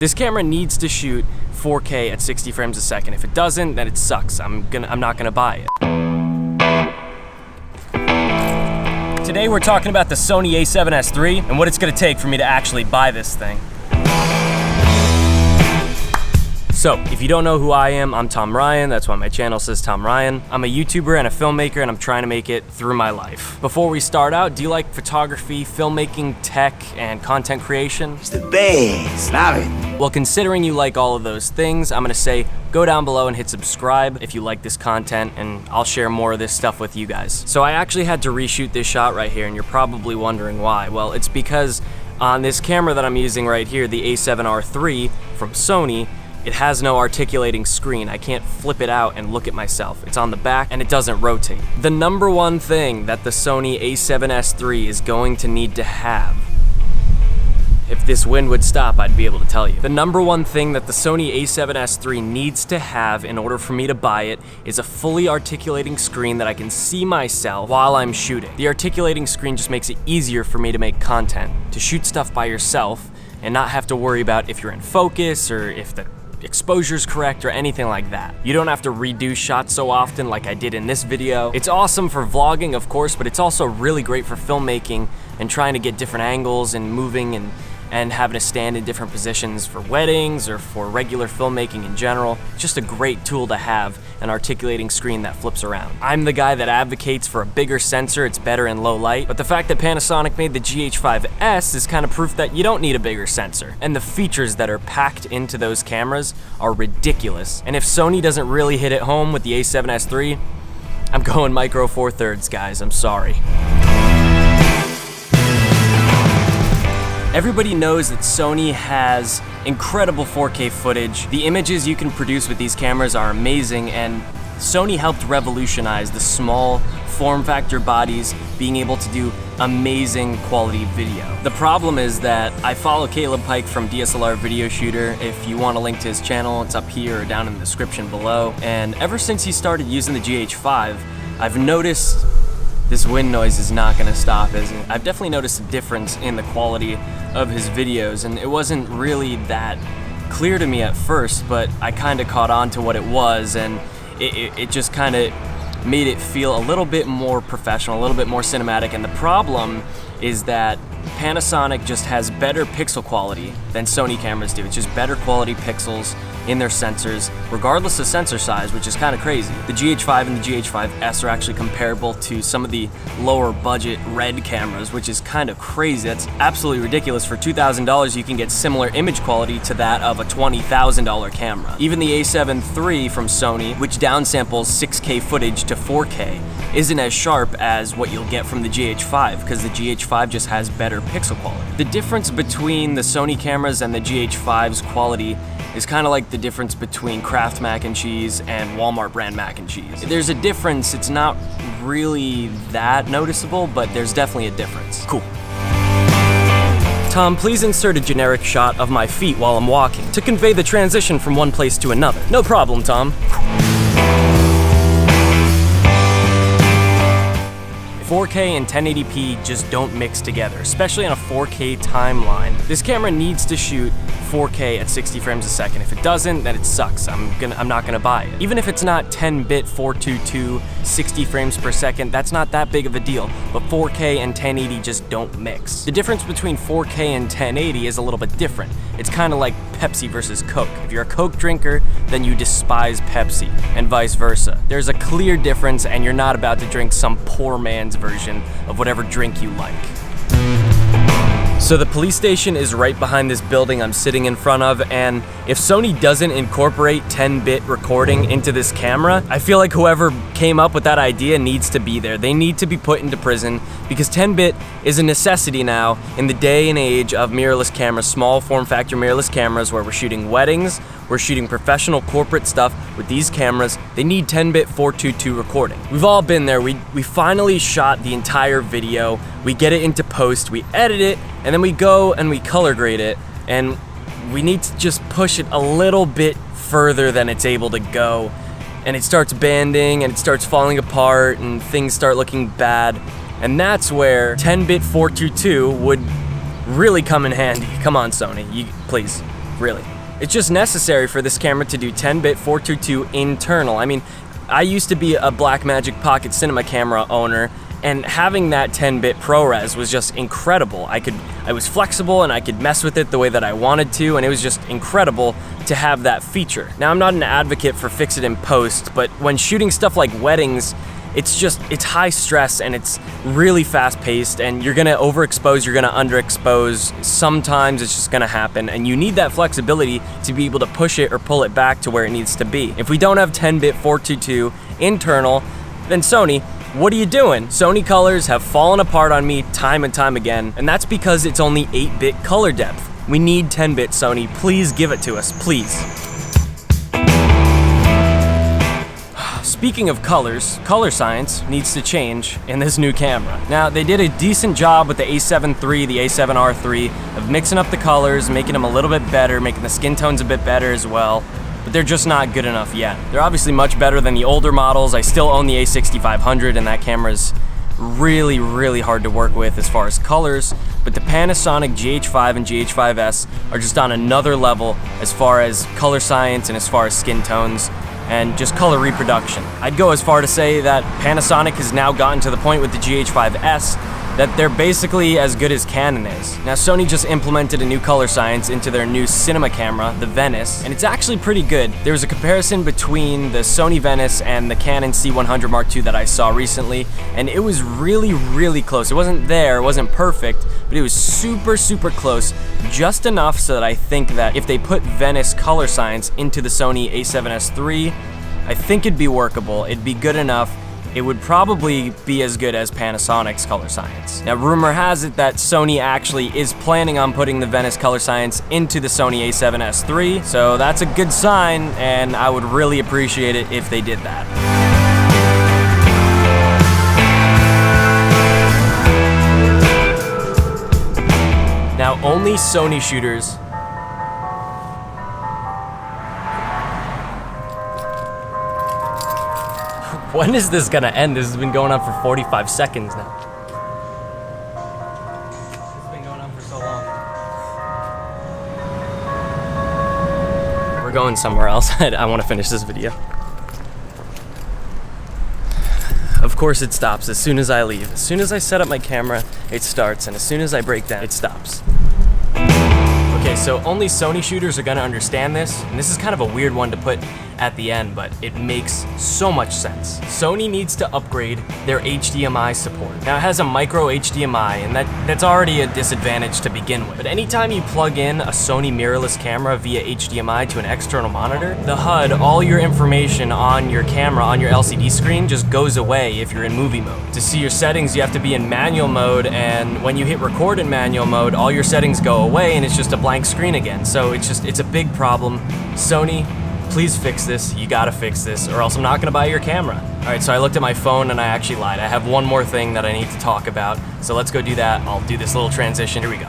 This camera needs to shoot 4K at 60 frames a second. If it doesn't, then it sucks. I'm not gonna buy it. Today we're talking about the Sony A7S III and what it's gonna take for me to actually buy this thing. So, if you don't know who I am, I'm Tom Ryan. That's why my channel says Tom Ryan. I'm a YouTuber and a filmmaker, and I'm trying to make it through my life. Before we start out, do you like photography, filmmaking, tech, and content creation? It's the best, love it. Well, considering you like all of those things, I'm gonna say go down below and hit subscribe if you like this content, and I'll share more of this stuff with you guys. So I actually had to reshoot this shot right here, and you're probably wondering why. Well, it's because on this camera that I'm using right here, the A7R III from Sony, it has no articulating screen. I can't flip it out and look at myself. It's on the back and it doesn't rotate. The number one thing that the Sony A7S III is going to need to have, if this wind would stop, I'd be able to tell you. The number one thing that the Sony A7S III needs to have in order for me to buy it is a fully articulating screen that I can see myself while I'm shooting. The articulating screen just makes it easier for me to make content, to shoot stuff by yourself and not have to worry about if you're in focus or if the exposure's correct or anything like that. You don't have to redo shots so often like I did in this video. It's awesome for vlogging, of course, but it's also really great for filmmaking and trying to get different angles and moving and having to stand in different positions for weddings or for regular filmmaking in general. It's just a great tool to have, an articulating screen that flips around. I'm the guy that advocates for a bigger sensor. It's better in low light, but the fact that Panasonic made the GH5S is kind of proof that you don't need a bigger sensor. And the features that are packed into those cameras are ridiculous. And if Sony doesn't really hit it home with the A7S III, I'm going micro four thirds, guys, I'm sorry. Everybody knows that Sony has incredible 4K footage. The images you can produce with these cameras are amazing, and Sony helped revolutionize the small form factor bodies being able to do amazing quality video. The problem is that I follow Caleb Pike from DSLR Video Shooter. If you want a link to his channel, it's up here or down in the description below. And ever since he started using the GH5, I've noticed this wind noise is not gonna stop, is it? I've definitely noticed a difference in the quality of his videos, and it wasn't really that clear to me at first, but I kind of caught on to what it was, and it just kind of made it feel a little bit more professional, a little bit more cinematic. And the problem is that Panasonic just has better pixel quality than Sony cameras do. It's just better quality pixels in their sensors, regardless of sensor size, which is kind of crazy. The GH5 and the GH5S are actually comparable to some of the lower budget RED cameras, which is kind of crazy. That's absolutely ridiculous. For $2,000, you can get similar image quality to that of a $20,000 camera. Even the A7 III from Sony, which downsamples 6K footage to 4K, isn't as sharp as what you'll get from the GH5, because the GH5 just has better pixel quality. The difference between the Sony cameras and the GH5's quality is kind of like the difference between Kraft mac and cheese and Walmart brand mac and cheese. There's a difference. It's not really that noticeable, but there's definitely a difference. Cool. Tom, please insert a generic shot of my feet while I'm walking to convey the transition from one place to another. No problem, Tom. 4K and 1080p just don't mix together, especially on a 4K timeline. This camera needs to shoot 4K at 60 frames a second. If it doesn't, then it sucks. I'm not gonna buy it. Even if it's not 10-bit 422, 60 frames per second, that's not that big of a deal. But 4K and 1080 just don't mix. The difference between 4K and 1080 is a little bit different. It's kind of like Pepsi versus Coke. If you're a Coke drinker, then you despise Pepsi, and vice versa. There's a clear difference, and you're not about to drink some poor man's version of whatever drink you like. So the police station is right behind this building I'm sitting in front of, and if Sony doesn't incorporate 10-bit recording into this camera, I feel like whoever came up with that idea needs to be there. They need to be put into prison, because 10-bit is a necessity now in the day and age of mirrorless cameras, small form factor mirrorless cameras, where we're shooting weddings, we're shooting professional corporate stuff with these cameras. They need 10-bit 422 recording. We've all been there. We finally shot the entire video. We get it into post, we edit it, and then we go and we color grade it, and we need to just push it a little bit further than it's able to go. And it starts banding, and it starts falling apart, and things start looking bad. And that's where 10-bit 422 would really come in handy. Come on, Sony, please. really. It's just necessary for this camera to do 10-bit 422 internal. I mean, I used to be a Blackmagic Pocket Cinema camera owner, and having that 10-bit ProRes was just incredible. I was flexible and I could mess with it the way that I wanted to, and it was just incredible to have that feature. Now, I'm not an advocate for fix it in post, but when shooting stuff like weddings, it's high stress and it's really fast paced, and you're gonna overexpose, you're gonna underexpose. Sometimes it's just gonna happen, and you need that flexibility to be able to push it or pull it back to where it needs to be. If we don't have 10-bit 422 internal, then Sony, what are you doing? Sony colors have fallen apart on me time and time again, and that's because it's only 8-bit color depth. We need 10-bit, Sony. Please give it to us, please. Speaking of colors, color science needs to change in this new camera. Now, they did a decent job with the A7 III, the A7R III, of mixing up the colors, making them a little bit better, making the skin tones a bit better as well, but they're just not good enough yet. They're obviously much better than the older models. I still own the A6500, and that camera's really, really hard to work with as far as colors, but the Panasonic GH5 and GH5S are just on another level as far as color science and as far as skin tones and just color reproduction. I'd go as far to say that Panasonic has now gotten to the point with the GH5S that they're basically as good as Canon is. Now, Sony just implemented a new color science into their new cinema camera, the Venice, and it's actually pretty good. There was a comparison between the Sony Venice and the Canon C100 Mark II that I saw recently, and it was really, really close. It wasn't there, it wasn't perfect, but it was super, super close, just enough so that I think that if they put Venice color science into the Sony A7S III, I think it'd be workable, it'd be good enough. It would probably be as good as Panasonic's color science. Now, rumor has it that Sony actually is planning on putting the Venice color science into the Sony A7S III, so that's a good sign, and I would really appreciate it if they did that. Now, only Sony shooters When is this gonna end? This has been going on for 45 seconds now. It's been going on for so long. We're going somewhere else. I want to finish this video. Of course it stops as soon as I leave. As soon as I set up my camera, it starts, and as soon as I break down, it stops. Okay, so only Sony shooters are gonna understand this, and this is kind of a weird one to put at the end, but it makes so much sense. Sony needs to upgrade their HDMI support. Now, it has a micro HDMI, and that's already a disadvantage to begin with. But anytime you plug in a Sony mirrorless camera via HDMI to an external monitor, the HUD, all your information on your camera, on your LCD screen, just goes away if you're in movie mode. To see your settings, you have to be in manual mode, and when you hit record in manual mode, all your settings go away, and it's just a blank screen again. So it's a big problem. Sony, please fix this. You gotta fix this, or else I'm not gonna buy your camera. All right, so I looked at my phone and I actually lied. I have one more thing that I need to talk about, so let's go do that. I'll do this little transition. Here we go.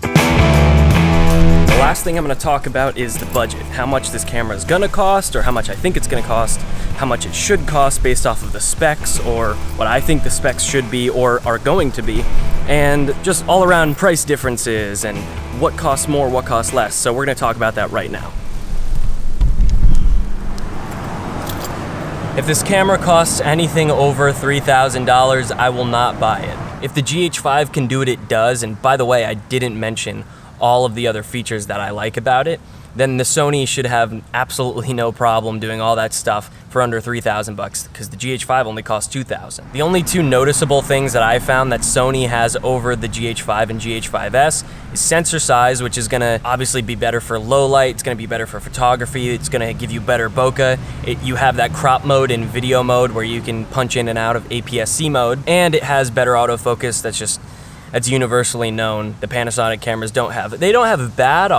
The last thing I'm gonna talk about is the budget. How much this camera is gonna cost, or how much I think it's gonna cost, how much it should cost based off of the specs, or what I think the specs should be or are going to be, and just all around price differences and what costs more, what costs less. So we're gonna talk about that right now. If this camera costs anything over $3,000, I will not buy it. If the GH5 can do it, it does. And by the way, I didn't mention all of the other features that I like about it. Then the Sony should have absolutely no problem doing all that stuff for under $3,000 because the GH5 only costs $2,000. The only two noticeable things that I found that Sony has over the GH5 and GH5S is sensor size, which is gonna obviously be better for low light, it's gonna be better for photography, it's gonna give you better bokeh. You have that crop mode and video mode where you can punch in and out of APS-C mode, and it has better autofocus. That's universally known. The Panasonic cameras don't have it. They don't have bad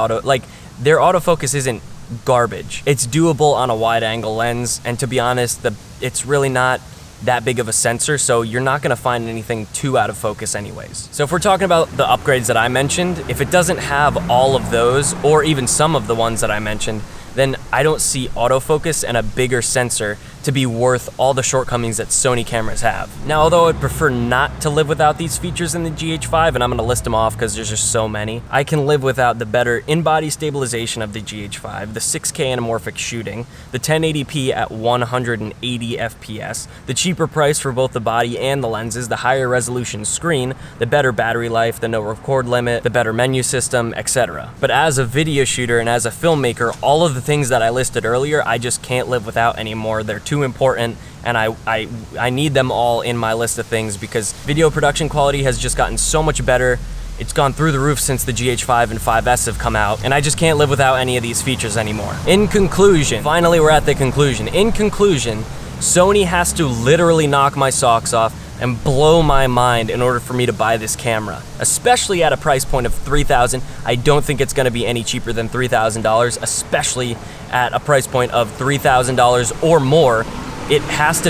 their autofocus isn't garbage. It's doable on a wide angle lens, and to be honest, it's really not that big of a sensor, so you're not gonna find anything too out of focus anyways. So if we're talking about the upgrades that I mentioned, if it doesn't have all of those, or even some of the ones that I mentioned, then I don't see autofocus and a bigger sensor to be worth all the shortcomings that Sony cameras have. Now, although I'd prefer not to live without these features in the GH5, and I'm gonna list them off because there's just so many, I can live without the better in-body stabilization of the GH5, the 6K anamorphic shooting, the 1080p at 180 FPS, the cheaper price for both the body and the lenses, the higher resolution screen, the better battery life, the no record limit, the better menu system, etc. But as a video shooter and as a filmmaker, all of the things that I listed earlier, I just can't live without anymore. They're too important, and I need them all in my list of things because video production quality has just gotten so much better. It's gone through the roof since the GH5 and 5S have come out, and I just can't live without any of these features anymore. In conclusion, finally we're at the conclusion. In conclusion, Sony has to literally knock my socks off and blow my mind in order for me to buy this camera, especially at a price point of $3,000. I don't think it's gonna be any cheaper than $3,000, especially at a price point of $3,000 or more. It has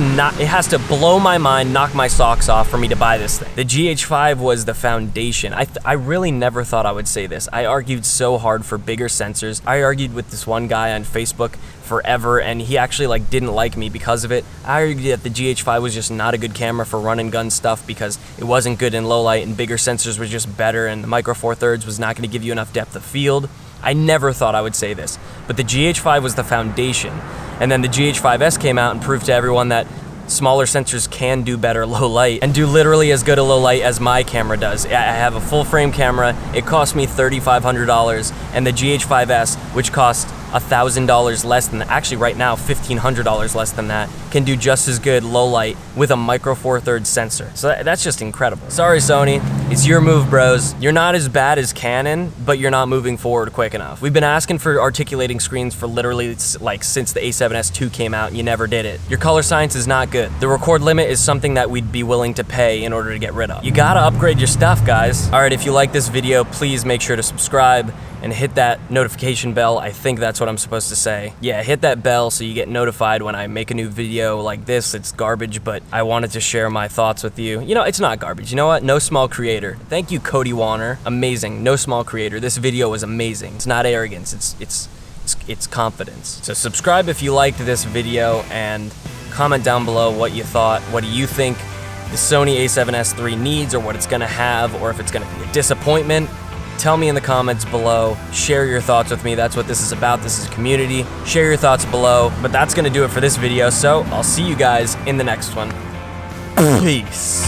to blow my mind, knock my socks off for me to buy this thing. The GH5 was the foundation. I really never thought I would say this. I argued so hard for bigger sensors. I argued with this one guy on Facebook forever, and he actually didn't like me because of it. I argued that the GH5 was just not a good camera for run and gun stuff because it wasn't good in low light and bigger sensors were just better, and the micro four thirds was not gonna give you enough depth of field. I never thought I would say this, but the GH5 was the foundation. And then the GH5S came out and proved to everyone that smaller sensors can do better low light and do literally as good a low light as my camera does. I have a full frame camera. It cost me $3,500, and the GH5S, which cost $1,000 less than, actually right now $1,500 less than that, can do just as good low light with a micro four thirds sensor. So that's just incredible. Sorry Sony, it's your move, bros. You're not as bad as Canon, but you're not moving forward quick enough. We've been asking for articulating screens for literally since the A7S II came out, and you never did it. Your color science is not good. The record limit is something that we'd be willing to pay in order to get rid of. You gotta upgrade your stuff, guys. All right, if you like this video, please make sure to subscribe and hit that notification bell. I think that's what I'm supposed to say. Yeah, hit that bell so you get notified when I make a new video like this. It's garbage, but I wanted to share my thoughts with you. You know, it's not garbage. You know what? No Small Creator. Thank you, Cody Warner. Amazing. No Small Creator. This video was amazing. It's not arrogance. It's confidence. So subscribe if you liked this video, and comment down below what you thought. What do you think the Sony A7S III needs, or what it's gonna have, or if it's gonna be a disappointment? Tell me in the comments below. Share your thoughts with me. That's what this is about. This is a community. Share your thoughts below. But that's gonna do it for this video, so I'll see you guys in the next one. Peace.